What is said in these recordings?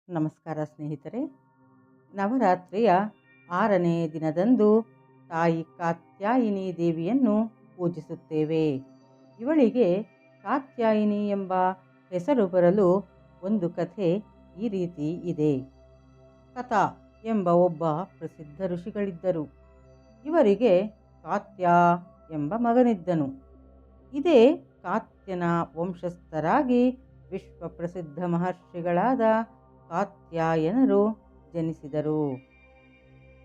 ನಮಸ್ಕಾರ ಸ್ನೇಹಿತರೆ. ನವರಾತ್ರಿಯ 6ನೇ ದಿನದಂದು ತಾಯಿ ಕಾತ್ಯಾಯಿನಿ ದೇವಿಯನ್ನು ಪೂಜಿಸುತ್ತೇವೆ. ಇವಳಿಗೆ ಕಾತ್ಯಾಯಿನಿ ಎಂಬ ಹೆಸರು ಬರಲು ಒಂದು ಕಥೆ ಈ ರೀತಿ ಇದೆ. ಕಥಾ ಎಂಬ ಒಬ್ಬ ಪ್ರಸಿದ್ಧ ಋಷಿಗಳಿದ್ದರು. ಇವರಿಗೆ ಕಾತ್ಯ ಎಂಬ ಮಗನಿದ್ದನು. ಇದೇ ಕಾತ್ಯನ ವಂಶಸ್ಥರಾಗಿ ವಿಶ್ವಪ್ರಸಿದ್ಧ ಮಹರ್ಷಿಗಳಾದ ಕಾತ್ಯಾಯನರು ಜನಿಸಿದರು.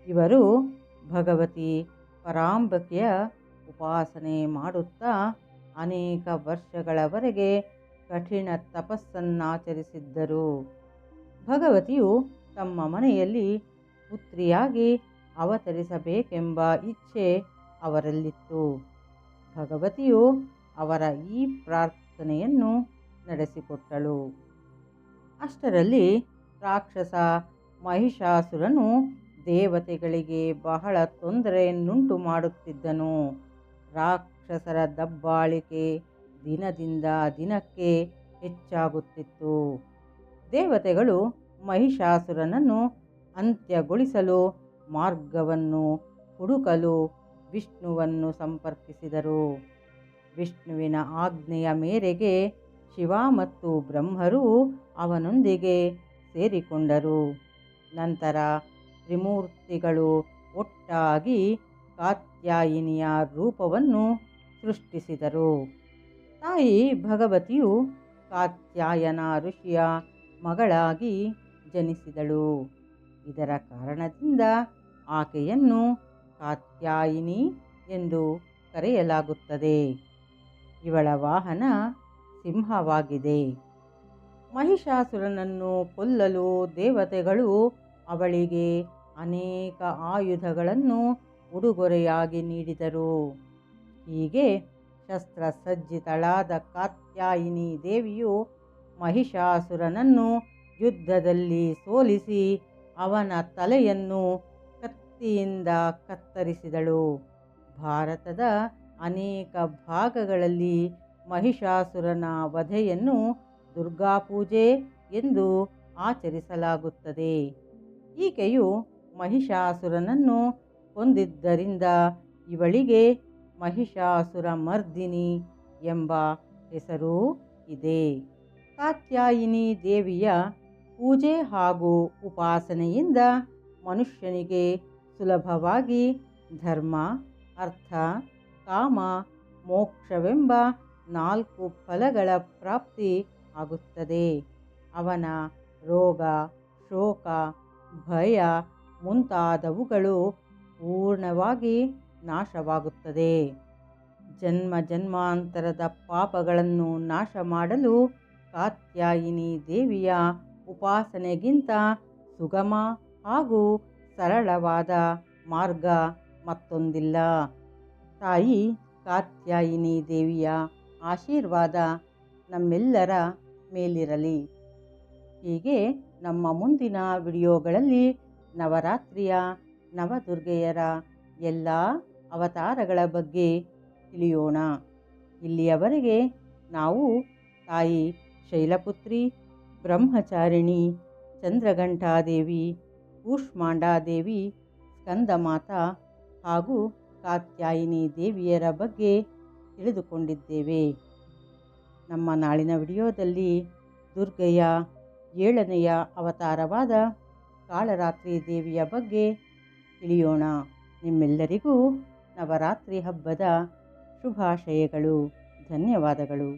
ಇವರು ಭಗವತಿ ಪರಾಂಬಕೆಯ ಉಪಾಸನೆ ಮಾಡುತ್ತಾ ಅನೇಕ ವರ್ಷಗಳವರೆಗೆ ಕಠಿಣ ತಪಸ್ಸನ್ನಾಚರಿಸಿದ್ದರು. ಭಗವತಿಯು ತಮ್ಮ ಮನೆಯಲ್ಲಿ ಪುತ್ರಿಯಾಗಿ ಅವತರಿಸಬೇಕೆಂಬ ಇಚ್ಛೆ ಅವರಲ್ಲಿತ್ತು. ಭಗವತಿಯು ಅವರ ಈ ಪ್ರಾರ್ಥನೆಯನ್ನು ನಡೆಸಿಕೊಟ್ಟಳು. ಅಷ್ಟರಲ್ಲಿ ರಾಕ್ಷಸ ಮಹಿಷಾಸುರನು ದೇವತೆಗಳಿಗೆ ಬಹಳ ತೊಂದರೆಯನ್ನುಂಟು ಮಾಡುತ್ತಿದ್ದನು. ರಾಕ್ಷಸರ ದಬ್ಬಾಳಿಕೆ ದಿನದಿಂದ ದಿನಕ್ಕೆ ಹೆಚ್ಚಾಗುತ್ತಿತ್ತು. ದೇವತೆಗಳು ಮಹಿಷಾಸುರನನ್ನು ಅಂತ್ಯಗೊಳಿಸಲು ಮಾರ್ಗವನ್ನು ಹುಡುಕಲು ವಿಷ್ಣುವನ್ನು ಸಂಪರ್ಕಿಸಿದರು. ವಿಷ್ಣುವಿನ ಆಜ್ಞೆಯ ಮೇರೆಗೆ ಶಿವ ಮತ್ತು ಬ್ರಹ್ಮರು ಅವನೊಂದಿಗೆ ಸೇರಿಕೊಂಡರು. ನಂತರ ತ್ರಿಮೂರ್ತಿಗಳು ಒಟ್ಟಾಗಿ ಕಾತ್ಯಾಯಿನಿಯ ರೂಪವನ್ನು ಸೃಷ್ಟಿಸಿದರು. ತಾಯಿ ಭಗವತಿಯು ಕಾತ್ಯಾಯನ ಋಷಿಯ ಮಗಳಾಗಿ ಜನಿಸಿದಳು. ಇದರ ಕಾರಣದಿಂದ ಆಕೆಯನ್ನು ಕಾತ್ಯಾಯಿನಿ ಎಂದು ಕರೆಯಲಾಗುತ್ತದೆ. ಇವಳ ವಾಹನ ಸಿಂಹವಾಗಿದೆ. ಮಹಿಷಾಸುರನನ್ನು ಕೊಲ್ಲಲು ದೇವತೆಗಳು ಅವಳಿಗೆ ಅನೇಕ ಆಯುಧಗಳನ್ನು ಉಡುಗೊರೆಯಾಗಿ ನೀಡಿದರು. ಹೀಗೆ ಶಸ್ತ್ರಸಜ್ಜಿತಳಾದ ಕಾತ್ಯಾಯಿನಿ ದೇವಿಯು ಮಹಿಷಾಸುರನನ್ನು ಯುದ್ಧದಲ್ಲಿ ಸೋಲಿಸಿ ಅವನ ತಲೆಯನ್ನು ಕತ್ತಿಯಿಂದ ಕತ್ತರಿಸಿದಳು. ಭಾರತದ ಅನೇಕ ಭಾಗಗಳಲ್ಲಿ ಮಹಿಷಾಸುರನ ವಧೆಯನ್ನು ದುರ್ಗಾಪೂಜೆ ಎಂದು ಆಚರಿಸಲಾಗುತ್ತದೆ. ಈಕೆಯು ಮಹಿಷಾಸುರನನ್ನು ಕೊಂದಿದ್ದರಿಂದ ಇವಳಿಗೆ ಮಹಿಷಾಸುರ ಮರ್ದಿನಿ ಎಂಬ ಹೆಸರೂ ಇದೆ. ಕಾತ್ಯಾಯಿನಿ ದೇವಿಯ ಪೂಜೆ ಹಾಗೂ ಉಪಾಸನೆಯಿಂದ ಮನುಷ್ಯನಿಗೆ ಸುಲಭವಾಗಿ ಧರ್ಮ, ಅರ್ಥ, ಕಾಮ, ಮೋಕ್ಷವೆಂಬ 4 ಫಲಗಳ ಪ್ರಾಪ್ತಿ ಆಗುತ್ತದೆ. ಅವನ ರೋಗ, ಶೋಕ, ಭಯ ಮುಂತಾದವುಗಳು ಪೂರ್ಣವಾಗಿ ನಾಶವಾಗುತ್ತದೆ. ಜನ್ಮ ಜನ್ಮಾಂತರದ ಪಾಪಗಳನ್ನು ನಾಶ ಮಾಡಲು ಕಾತ್ಯಾಯಿನಿ ದೇವಿಯ ಉಪಾಸನೆಗಿಂತ ಸುಗಮ ಹಾಗೂ ಸರಳವಾದ ಮಾರ್ಗ ಮತ್ತೊಂದಿಲ್ಲ. ತಾಯಿ ಕಾತ್ಯಾಯಿನಿ ದೇವಿಯ ಆಶೀರ್ವಾದ ನಮ್ಮೆಲ್ಲರ ಮೇಲಿರಲಿ. ಹೀಗೆ ನಮ್ಮ ಮುಂದಿನ ವಿಡಿಯೋಗಳಲ್ಲಿ ನವರಾತ್ರಿಯ ನವದುರ್ಗೆಯರ ಎಲ್ಲ ಅವತಾರಗಳ ಬಗ್ಗೆ ತಿಳಿಯೋಣ. ಇಲ್ಲಿಯವರೆಗೆ ನಾವು ತಾಯಿ ಶೈಲಪುತ್ರಿ, ಬ್ರಹ್ಮಚಾರಿಣಿ, ಚಂದ್ರಘಂಟಾದೇವಿ, ಕೂಷ್ಮಾಂಡಾದೇವಿ, ಸ್ಕಂದಮಾತಾ ಹಾಗೂ ಕಾತ್ಯಾಯಿನಿ ದೇವಿಯರ ಬಗ್ಗೆ ತಿಳಿದುಕೊಂಡಿದ್ದೇವೆ. ನಮ್ಮ ನಾಳಿನ ವಿಡಿಯೋದಲ್ಲಿ ದುರ್ಗೆಯ 7ನೆಯ ಅವತಾರವಾದ ಕಾಳರಾತ್ರಿ ದೇವಿಯ ಬಗ್ಗೆ ತಿಳಿಯೋಣ. ನಿಮ್ಮೆಲ್ಲರಿಗೂ ನವರಾತ್ರಿ ಹಬ್ಬದ ಶುಭಾಶಯಗಳು. ಧನ್ಯವಾದಗಳು.